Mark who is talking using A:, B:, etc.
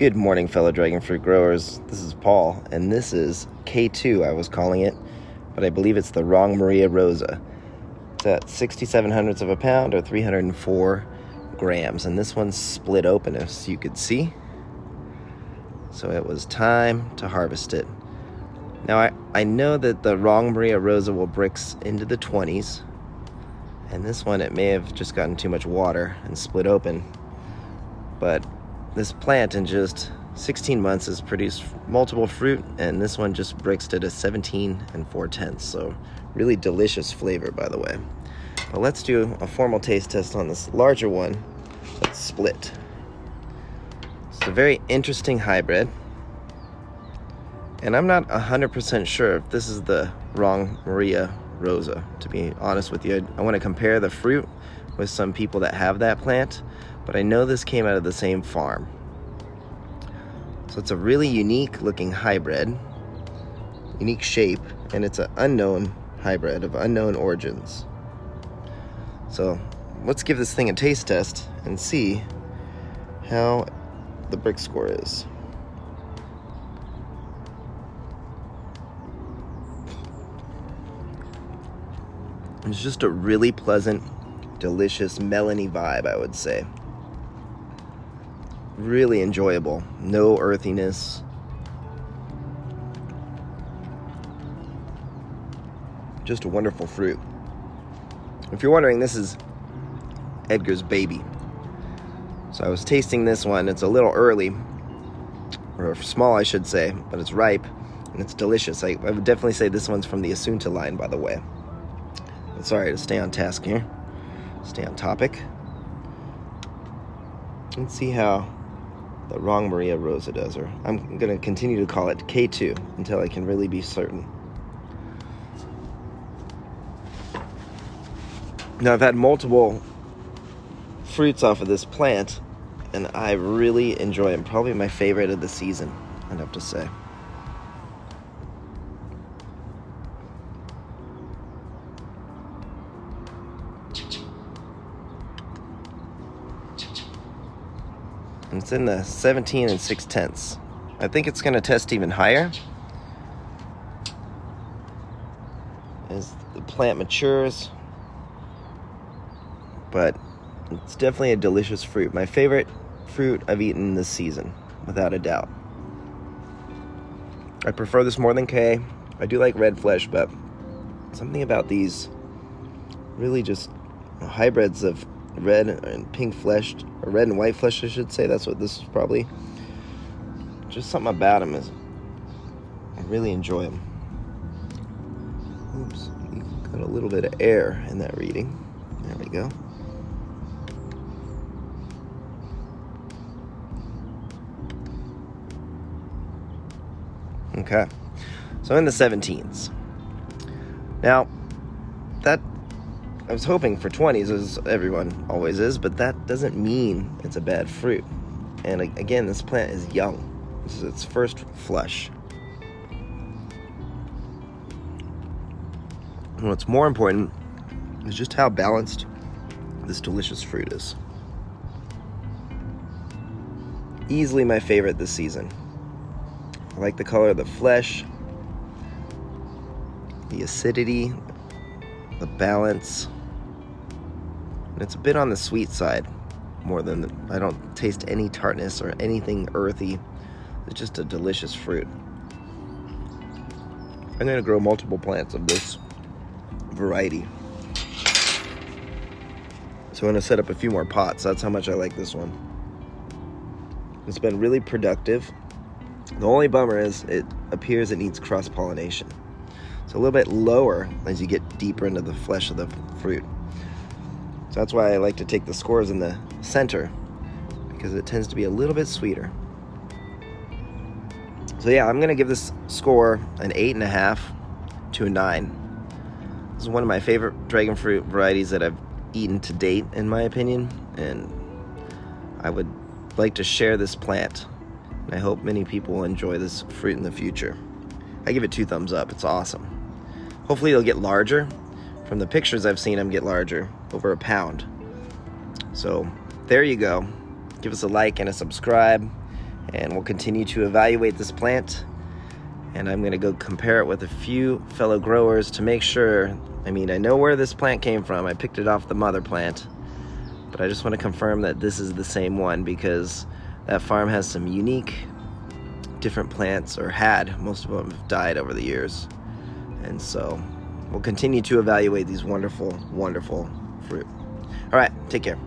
A: Good morning, fellow dragon fruit growers. This is Paul, and this is K2, I was calling it, but I believe it's the wrong Maria Rosa. It's at 6/700ths of a pound, or 304 grams, and this one's split open, as you could see. So it was time to harvest it. Now, I know that the wrong Maria Rosa will Brix into the 20s, and this one, it may have just gotten too much water and split open, but this plant in just 16 months has produced multiple fruit, and this one just Brixed at a 17 4/10, so really delicious flavor, by the way. But let's do a formal taste test on this larger one that's split. It's a very interesting hybrid, and I'm not 100% sure if this is the wrong Maria Rosa, to be honest with you. I want to compare the fruit with some people that have that plant, but I know this came out of the same farm. So it's a really unique looking hybrid, unique shape, and it's an unknown hybrid of unknown origins. So let's give this thing a taste test and see how the Brix score is. It's just a really pleasant, delicious, melony vibe, I would say. Really enjoyable. No earthiness. Just a wonderful fruit. If you're wondering, this is Edgar's baby. So I was tasting this one. It's a little early, or small I should say, but it's ripe and it's delicious. I would definitely say this one's from the Asunta line, by the way. But sorry, to stay on task here. Stay on topic. Let's see how the wrong Maria Rosa does, or I'm going to continue to call it K2 until I can really be certain. Now, I've had multiple fruits off of this plant, and I really enjoy them. Probably my favorite of the season, I'd have to say. And it's in the 17 6/10. I think it's going to test even higher as the plant matures, but it's definitely a delicious fruit. My favorite fruit I've eaten this season, without a doubt. I prefer this more than K. I do like red flesh, but something about these really just hybrids of red and pink fleshed, or red and white flesh, I should say. That's what this is probably. Just something about them is, I really enjoy them. Oops, got a little bit of air in that reading. There we go. Okay, so in the 17s. Now, that I was hoping for 20s, as everyone always is, but that doesn't mean it's a bad fruit. And again, this plant is young. This is its first flush. And what's more important is just how balanced this delicious fruit is. Easily my favorite this season. I like the color of the flesh, the acidity, the balance. It's a bit on the sweet side, more than I don't taste any tartness or anything earthy. It's just a delicious fruit. I'm going to grow multiple plants of this variety. So I'm going to set up a few more pots. That's how much I like this one. It's been really productive. The only bummer is it appears it needs cross-pollination. It's a little bit lower as you get deeper into the flesh of the fruit. So that's why I like to take the scores in the center, because it tends to be a little bit sweeter. So yeah, I'm gonna give this score an 8.5 to a 9. This is one of my favorite dragon fruit varieties that I've eaten to date, in my opinion, and I would like to share this plant, and I hope many people will enjoy this fruit in the future. I give it 2 thumbs up. It's awesome. Hopefully it'll get larger. From the pictures I've seen them get larger, over a pound. So there you go. Give us a like and a subscribe, and we'll continue to evaluate this plant. And I'm going to go compare it with a few fellow growers to make sure. I mean, I know where this plant came from. I picked it off the mother plant, but I just want to confirm that this is the same one, because that farm has some unique different plants, or had. Most of them have died over the years. And so we'll continue to evaluate these wonderful, wonderful fruit. All right, take care.